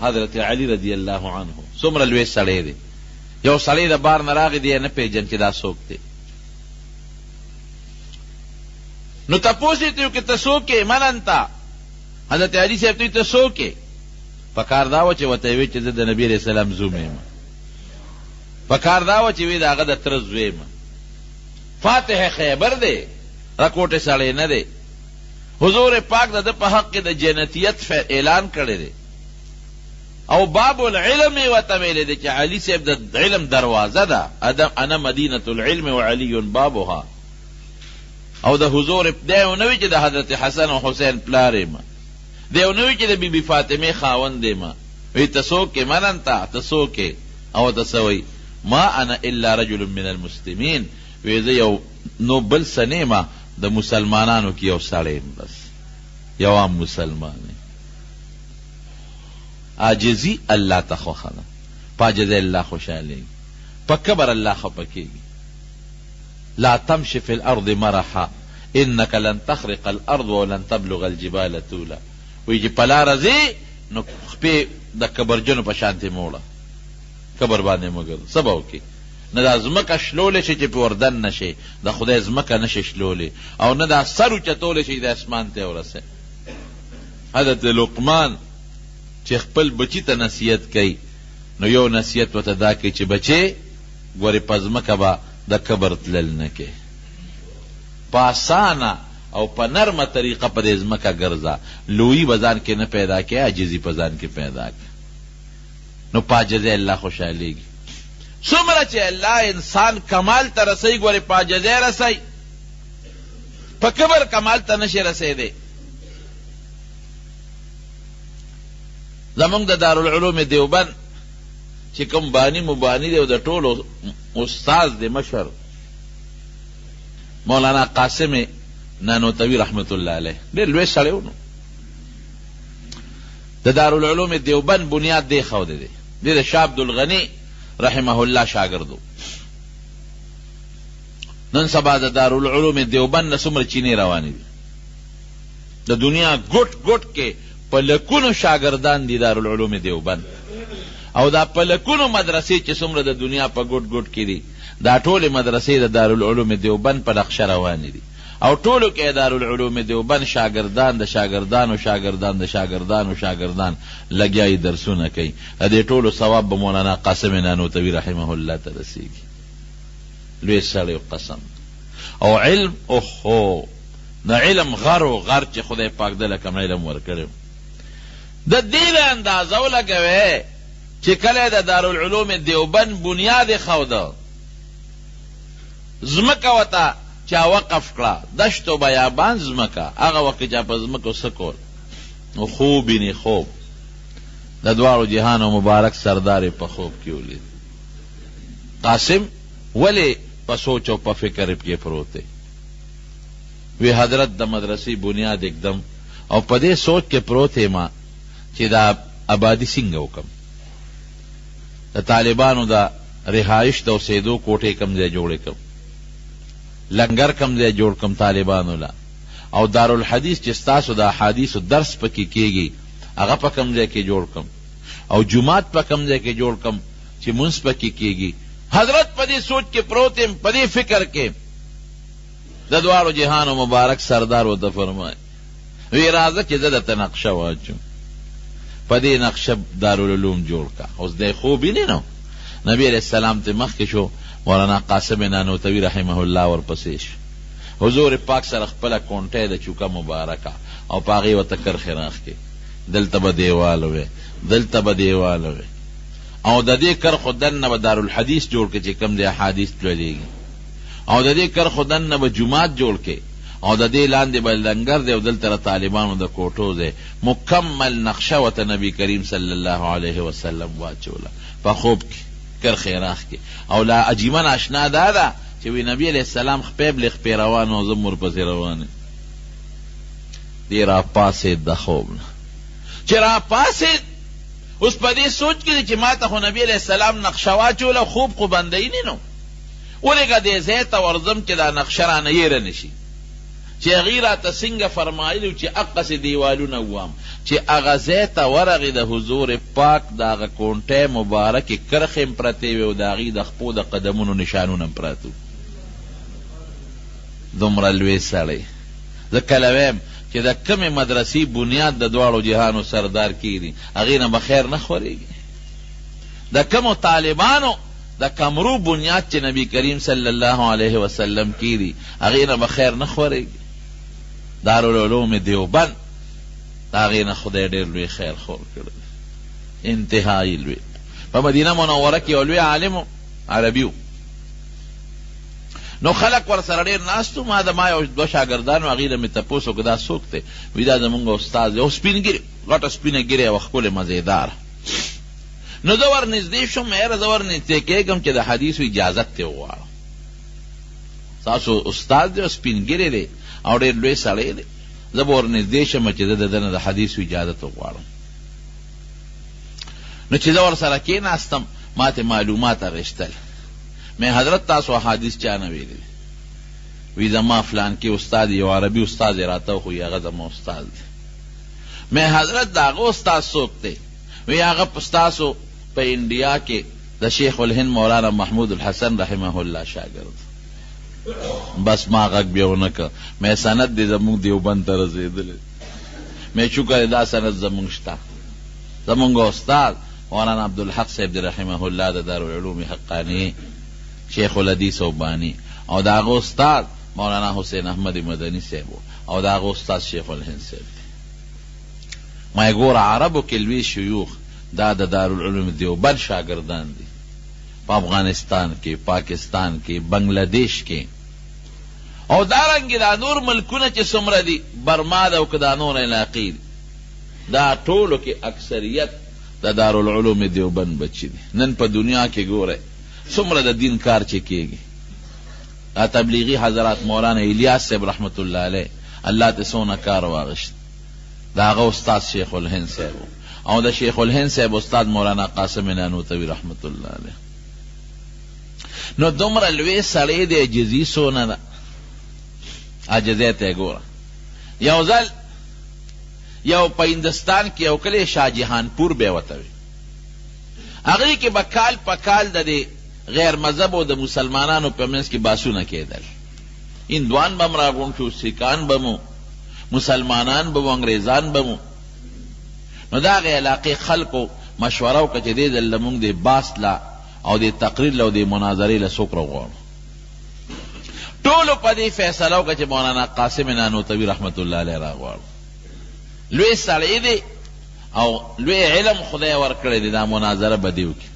حضرت علی رضی الله عنه څومره لوی سړی دی. یو سړی د بار نه راغی دی نه پیژن چې دا څوک دی. نو تپوس یې ته چې ته څوک یې؟ من انت؟ حضرت علی صاحب ته ته څوک یې؟ پکار دا و چې ورته وی چې زه د نبي علیه السلام زوم یم. پکار دا و چې وی د هغه د تره زوی یم. فاتح خیبر دی، رکوټې سړی نه دی. حضور پاک د ده په حق کې د جنتیت اعلان کړی دی او باب العلم یې ورته ویلی دی چې علي صاحب د علم دروازه ده. انا مدینة العلم وعلي بابها. او د حضور دی یو نه وي چې د حضرت حسن او حسین پلار یم، دی یو نه وي چې د بی بی فاطمې خاوند یم. وی ته څوک یې؟ من انت؟ ته څوک یې؟ او ته څه وایي؟ ما انا الا رجل من المسلمین. وی زه یو نو بل څه نه یم، د مسلمانانو کې یو سړی یم، بس یو عام مسلمان یم. عاجزي الله ته خوښه ده، په عاجزۍ الله خوشحالېږي، په کبر الله خفه کېږي. لا تمشي في الارض مرحا انك لن تخرق الارض ولن تبلغ الجبال طولا. وی چې په لاره ځې نو خپې د کبرجنو په شانتې موړه، کبر باندې مه ګرځه. څه به وکړې؟ نه دا ځمکه شلولی شي چې پې وردن نه شي، د خدای ځمکه نه شي شلولی، او نه دا سر اوچتولی شي د اسمان ته ورسې. حضرت لقمان چې خپل بچي ته نصیحت کوي نو یو نصیحت ورته دا کوي چې بچې ګورې په ځمکه به د کبر تلل نه کې، په اسانه او په نرمه طریقه په دې ځمکه ګرځه، لویي به ځان کې نه پیدا کې، عاجزي په ځان کې پیدا کې. نو په عاجزۍ الله خوشحالېږي. څومره چې الله انسان کمال ته رسوي، ګورې په عاجزۍ رسوي، په کبر کمال ته نشي رسېدی. زمونږ د دارالعلوم دیوبند چې کوم بانی مبانی دی او د ټولو استاذ دی مشر مولانا قاسم نانوتوي رحمت الله علیه، ډېر لوی سړی و. نو د دارالعلوم دیوبند بنیاد دی ښودی دی. دی د شاه عبدالغني رحمه الله شاګرد و. نن سبا د دارالعلوم دیوبند نه څومره چینې روانې دي، د دنیا ګوټ ګوټ کې په لکونو شاګردان دي دارالعلوم دیوبند. او دا په لکونو مدرسې چې څومره د دنیا په ګوټ ګوټ کې دي، دا ټولې مدرسې د دارالعلوم دیوبند په نقشه روانې دي. او ټولو کې دارالعلوم دیوبند شاګردان د شاګردانو شاګردان د شاګردانو شاګردان لګیایي درسونه کوي. د دې ټولو ثواب به مولانا قاسم نانوتوي رحمه الله ته رسېږي. لوی سړی قسم. او علم اوهو د علم غر و غر چې خدای پاک دله کوم علم ورکړی، د دې له اندازه ولګوې چې کله د دارالعلوم دیوبند بنیاد یې ښوده، ځمکه ورته چا وقف کړه، دشت و بیابان ځمکه، هغه وخت کې چا په ځمکو څه کول؟ نو خوب ویني خوب، د دواړو جهانو مبارک سردار په خوب کې ولید. قاسم ولې په سوچ او په فکر کې پروت دی؟ وی حضرت د مدرسې بنیاد اکدم او په دې سوچ کې پروت یم چې دا آبادي څنګه وکم، د طالبانو د رهایش د اوسېدو کوټې کم ځای جوړې کم، لنګر کم ځای جوړ کم طالبانو لا، او دارالحدیث چې ستاسو د احادیثو درس پکې کېږي هغه په کم ځای کې جوړ کم، او جماعت په کم ځای کې جوړ کم چې مونځ پکې کېږي. حضرت په دې سوچ کې پروت یم، په دې فکر کې. د دواړو جهانو مبارک سردار ورته فرمایي وی راځه چې زه درته نقشه واچوم، په دې نقشه دارالعلوم جوړ کا. اوس دی خوب ویني نو نبی علیہ السلام ته مخکې شو، مولانا قاسم نانوتوي رحمه الله ورپسې شو. حضور پاک سره خپله کونټۍ د چوکه مبارکه او په هغې ورته کرښې راښکې، دلته به دیوال وی، دلته به دیوال وی، او د دې کرښو دننه به دارالحدیث جوړ کړي چې کوم دی احادیث لولېږي، او د دې کرښو دننه به جومات جوړ کړي، او د دې لاندې به لنګر دی او دلته طالبانو د کوټو دی. مکمل نقشه ورته نبی کریم صلی الله علیه وسلم واچوله په خوب کې، کرښې راښکې. او لا عجیبه ناشنا دا ده چې وی نبی علیہ السلام خپې بلې خپې روان او زه هم ورپسې روان یم. دی راپاسېد د خوب نه، چې راپاسېد اوس په دې سوچ کې دی چې ما ته خو نبی علیہ السلام نقشه واچوله، خوب خو بندوي نه نو، ولېږه دې ځای ته ورځم چې دا نقشه رانه هېره نه شي، چې هغې راته څنګه فرمایلي چې اقسې دیوالونه ووام، چې هغه ځای ته ورغې د حضور پاک د هغه کونټۍ مبارکې کرښې هم پرتې وې او د هغې د خپو د قدمونو نشانونه هم پراته وو. دومره لوی سړی. زه کله ویم چې د کمې مدرسې بنیاد د دواړو جهانو سردار کېږي هغې نه به خیر نه خورېږي. د کمو طالبانو د کمرو بنیاد چې نبی کریم صلی الله علیه وسلم کېږي هغې نه به خیر نه خورېږي. دارالعلوم دیوبند د هغې نه خدای ډېر لوی خیر خور کړی، انتهایی لوی. په مدینه منوره کې یو لوی عالم عربي و، نو خلق ورسره ډېر ناست و. ما یو دوه شاګردانو هغې نه مې تپوس وکړه دا څوک دی؟ وایي دا زمونږ استاد دی. او سپین ګیرې، غټه سپینه ګیرې وه، ښکلې مزېداره. نو زه ورنږدې شوم، یاره زه ورنږدې کېږم چې د حدیثو اجازت ترې وغواړم. ستاسو استاد دی او سپین ګیرې دی او ډېر لوی سړی دی، زه به ورنږدې شم چې زه د ده نه د حدیثو اجازت وغواړم. نو چې زه ورسره کېناستم ما ته معلومات اخیستل. مې حضرت تاسو احادیث چا نه ویلي؟ وی زما فلان کې استاد یو عربي استاد یې راته وښوي، هغه زما استاد دی. مې حضرت د هغه استاد څوک دی؟ وی هغه ستاسو په انډیا کې د شیخ الهند مولانا محمود الحسن رحمه الله شاګرد. بس ما غږ بیا ونه کړ. مې سند دی زمونږ دیوبند ته رسېدلی. مې شکر دا سند زمونږ شته. زمونږ استاد مولانا عبدالحق صاحب دی رحمه الله د دارالعلوم حقاني شیخ الحدیث او بانی، او د هغه استاد مولانا حسین احمد مدني صاحب او د هغه استاد شیخ الهند صاحب دی. ما یې ګوره عربو کې لوی شیوخ دا د دارالعلوم دیوبند شاګردان دي، په افغانستان کې، پاکستان کې، بنگلادیش کې، او دارنګې دا نور ملکونه چې څومره دي، برما ده او که دا نور علاقې دي، دا ټولو کې اکثریت د دارالعلوم دیوبند بچي دي. نن په دنیا کې ګوره څومره د دین کار چې کېږي. دا تبلیغي حضرات مولانا الیاس صاحب رحمت الله علیه الله ته څونه کار واغشت، د هغه استاد شیخ الهند صاحب او د شیخ الهند صاحب استاد مولانا قاسم نانوتوي رحمت الله علیه. نو دومره لوی سړی دی، عجزي څونه ده، عجزۍ ته یې ګوره. یو ځل یو په هندستان کې یو کلی شاهجهانپور به یې ورته وي، هغې کې به کال په کال د دې غیر مذهب او د مسلمانانو په منځ کې باسونه کېدل. هندوان به م راغونډ شو، سیکان به مو، مسلمانان به مو، انګریزان به مو. نو د هغې علاقې خلکو مشوره وکړه چې دې ځل لمونږ د بحث له او د تقریر له او د مناظرې له څوک راغواړو. ټولو په دې فیصله وکړه چې مولانا قاسم نانوتوي رحمت الله علیه راغواړو. لوی سړی دی او لوی علم خدای ورکړی دی، دا مناظره به دې وکړي.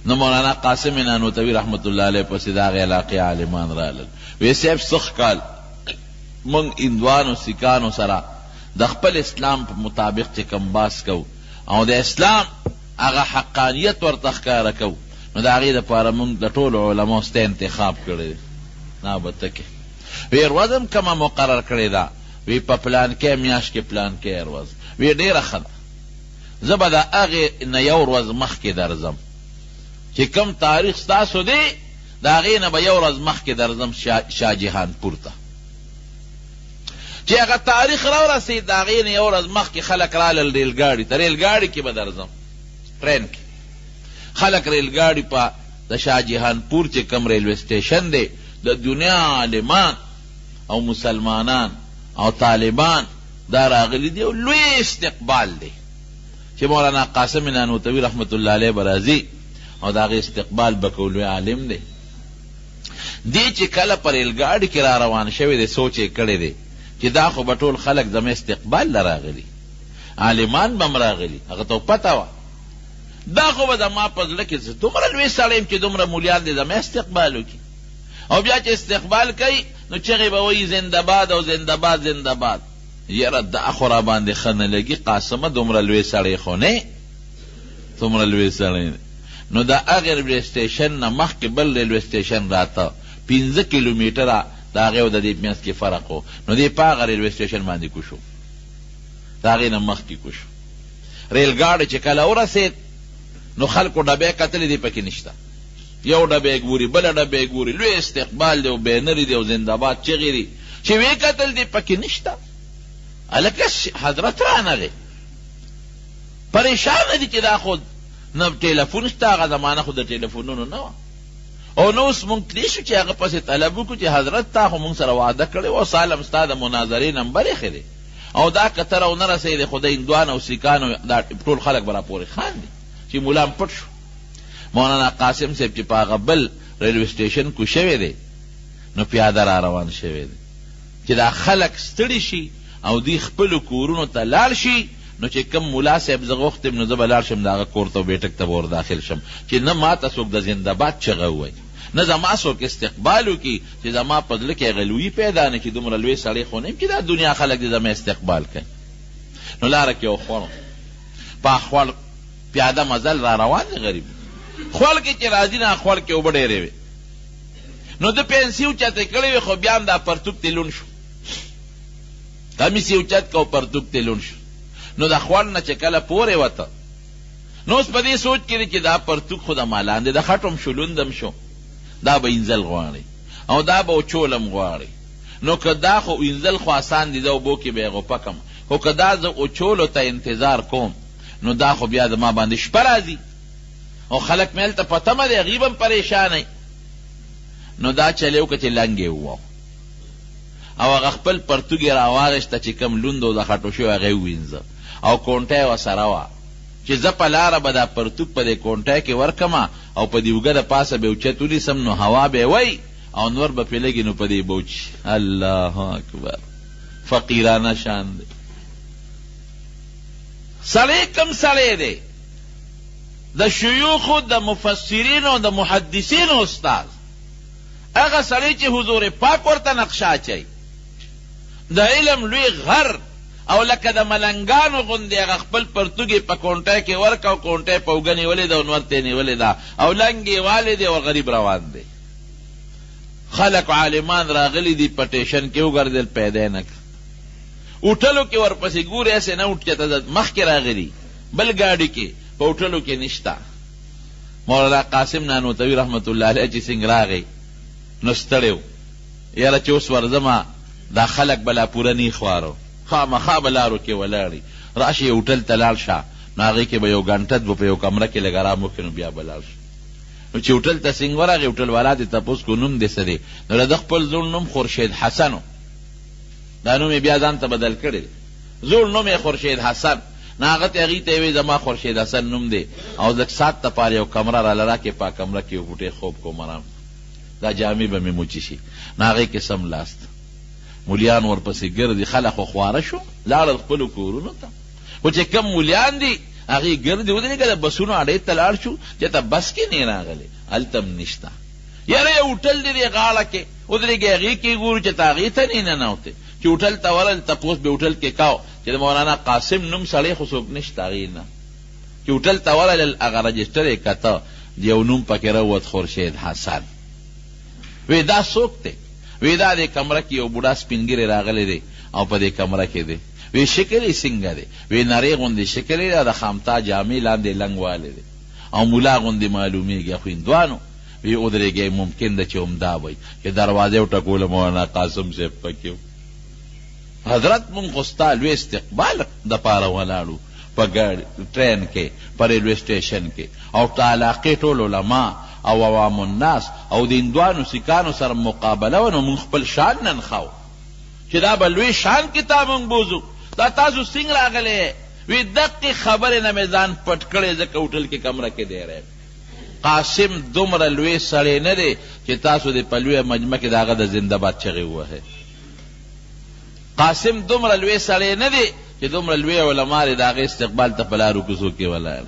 نو مولانا قاسم نانوتوي رحمت الله علیه پسې د هغې علاقې عالمان رالل. وی صاحب سخ کال موږ هندوانو سیکانو سره د خپل اسلام په مطابق چې کم باس کو او د اسلام هغه حقانیت ورته ښکاره کو، نو د هغې دپاره موږ د ټولو علماو سته انتخاب کړی دی. نه به ته کې وی ورځ هم کومه مقرر کړې ده، وی په پلانکې میاشت کې پلانکې ورځ. وی ډېره ښه ده، زه به د هغې نه یو ورځ مخکې درځم چې کوم تاریخ ستاسو دی، د هغې نه به یو ورځ مخکې درځم شاهجهانپور ته. چې هغه تاریخ راورسېد د هغې نه یو ورځ مخکې خلک رالل ریلګاډي ته، ریلګاډي کې به درځم، ټرین کې خلک ریلګاډي په د شاهجهانپور چې کوم ریلوے سټیشن دی، د دنیا عالمان او مسلمانان او طالبان دا راغلي دي او لوی استقبال دی چې مولانا قاسم نانوتوي رحمت الله علیه به راځي او د هغې استقبال به کوو. لوی عالم دی. دی چې کله په ریلګاډي کې را روان شوی دی سوچ یې کړی دی چې دا خو به ټول خلک زما استقبال له راغلي، عالمان به م راغلي، هغه ته پته وه دا خو به زما په زړه کې زه دومره لوی سړی یم چې دومره مولیان دی زما استقبال وکړي. او بیا چې استقبال کوي نو چغې به وایي زنده‌باد او زنده‌باد زنده‌باد. یاره دا خو را باندې ښه نه لګي، قاسمه دومره لوی سړی خو نه، دومره لوی سړی. نو د هغې ریلوے سټیشن نه مخکې بل ریلوے سټیشن راته 15 کیلومیټره د هغې او د دې منځ کې فرق و. نو دې په هغه ریلوے سټیشن باندې کوشو، د هغې نه مخکې کوشو. ریلګاډی چې کله ورسېد نو خلکو ډبې کتلې دي پکې نشته، یو ډبې ګوري بله ډبې ګوري، لوی استقبال دی او بینرې دی او زنده‌باد چغې دي چې ویې کتل دي پکې نشته. الکه حضرت رانغی پریشان دي چې دا خود نه ټلیفون شته، هغه زمانه خو د ټلیفونونو نه وه، او نو اوس مونږ تلی شو چې هغه پسې طلب وکړو چې حضرت تا خو مونږ سره وعده کړې و، سالم ستا د مناظرې نمبر یې ښه دی، او دا کتر او نه رسېدی، خو د هندوان او سیکانو دا ټول خلک به راپورې خاندي چې مولام پټ شو. مولانا قاسم صاحب چې په هغه بل ریلوے سټیشن کو شوی دی نو پیاده را روان شوی دی چې دا خلک ستړي شي او دوی خپلو کورونو ته لاړ شي، نو چې کم مولا صاحب زه غوښتم نو زه به لاړ شم د هغه کور ته بیټک ته به ور داخل شم چې نه ما ته څوک د زنده‌باد چغه ووایي، نه زما څوک استقبال وکړي چې زما په زړه کې هغه لویي پیدا نه کړي، دومره لوی سړی خو نه یم چې دا دنیا خلک دې زما استقبال کوي. نو لاره کې یو خوړ په خوړ پیاده مزل را روان دی غریب، خوړ کې چې راځي نه خوړ کې اوبه ډېرې وې، نو د پنسي اوچتې کړې وې، خو بیا هم دا پرتوک ته لون شو، کمیس یې اوچت که او پرتوک ته لون شو، نو د خوړ نه چې کله پورې وته نو اوس په دې سوچ کې دی چې دا پرتوک خو د ما لاندې د خټم شو لوندم شو، دا به انزل غواړي او دا به اوچولم غواړي، نو که دا خو انزل خو آسان دي، زه اوبو کې به یې غوپه کم، خو که دا زه اوچولو ته انتظار کوم نو دا خو بیا زما باندې شپه راځي او خلک مې هلته په تمه دی، هغوی به هم پریشانوي. نو دا چلی وکړه چې لنګ یې وواهه او هغه خپل پرتوګ یې راواغېسته چې کم لوند او د خټو شوی هغه یې ووینځه او کونټه یې ورسره وه چې زه په لاره به دا پرتوګ په دې کونټه کې ورکمه او په دې اوږه د پاسه به اوچت ونیسم نو هوا به یې وی او نور به پرې لګي نو په دې به وچي. الله اکبر، فقیرانه شان دی. سړی کم سړی دی؟ د شیوخو د مفسرینو د محدثینو استاد، هغه سړی چې حضور پاک ورته نقشه اچوي، د علم لوی غر او لکه د ملنګانو غوندې هغه خپل پرتوګ یې په کونټه کې ورکه او کونټه یې په اوږه نیولې ده او نور ته یې نیولې ده او لنګ یې والې دی او غریب روان دی. خلک عالمان راغلي دي په ټیشن کې وګرځېدل، پیدا یې نه کړه، اوټلو کې ورپسې ګورې هسې نه اوټکته مخکې راغلي بل ګاډي کې، په اوټلو کې نشته. مولانا قاسم نانوتوي رحمت الله علیه چې څنګه راغی نو ستړی و، یاره چې اوس ورځمه دا خلک به لا پوره نی خوارو، خامخا به لارو کې ولاړي، راشي هوټل ته لاړ شه نو هغې کې به یو ګنټه به په یو کمره کې لږ ارام وکړي نو بیا به لاړ شه. نو چې هوټل ته څنګه ورغی هوټل والا دې تپوس کو نوم دې څه دی؟ نو د خپل زوړ نوم خورشید حسن و، دا نوم یې بیا ځان ته بدل کړی، زوړ نوم یې خورشید حسن، نو هغه ته هغې ته یې وایي زما خورشید حسن نوم دی او لږ ساعت دپاره یو کمره راله راکړې، په کمره کې یو بوټی خوب کوم ارام، دا جامې به مې موچي شي، نو هغې کې سم لاست مولیان ورپسې ګرځي، خلک خو خواره شو لاړل خپلو کورونو ته، خو چې کم مولیان دي هغې ګرځي ودرېږه د بسونو اډې ته لاړ شو چې ته بس کې نه راغلی، هلته هم نشته، یاره یو هوټل دی دې غاړه کې ودرېږي هغې کې ګورو چې ته هغې ته نه ننوتې، چې هوټل ته ورل تپوس به هوټل کې کاو چې د مولانا قاسم نوم سړی خو څوک نشته هغې نه، چې هوټل ته ورلل هغه رجسټر یې کته یو نوم پکې راووت خورشید حسن. وی دا څوک دی؟ وی دا دې کمره کې یو بوډا سپین ږیری راغلی دی او په دې کمره کې دی. وی شکل یې څنګه دی؟ وی نرۍ غوندې شکل یې د خامتا جامې لاندې لنګ والی دی او مولا غوندې معلومیږي، خو هندوانو. وی ودرېږئ ممکن ده چې همدا وی چې دروازې وټکوله مولانا قاسم صاحب پکې حضرت مونږ خو ستا لوی استقبال دپاره ولاړو په ټرین کې په ریلوے سټیشن کې او د علاقې ټول علما او عوام الناس او د هندوانو سیکانو سره مقابله و، نو مونږ خپل شان ننښاو چې دا به لوی شان کې تا مونږ بوزو، دا تاسو څنګه راغلی؟ وی دقې خبرې نه مې ځان پټ کړی ځکه هوټل کې کمره کې دی رہی. قاسم دومره لوی سړی نه دی چې تاسو د په لویه مجمع کې د هغه د زنده‌باد چغې ووهئ. قاسم دومره لوی سړی نه دی چې دومره لوی علما د هغې استقبال ته په لارو کوڅو کې ولاړ.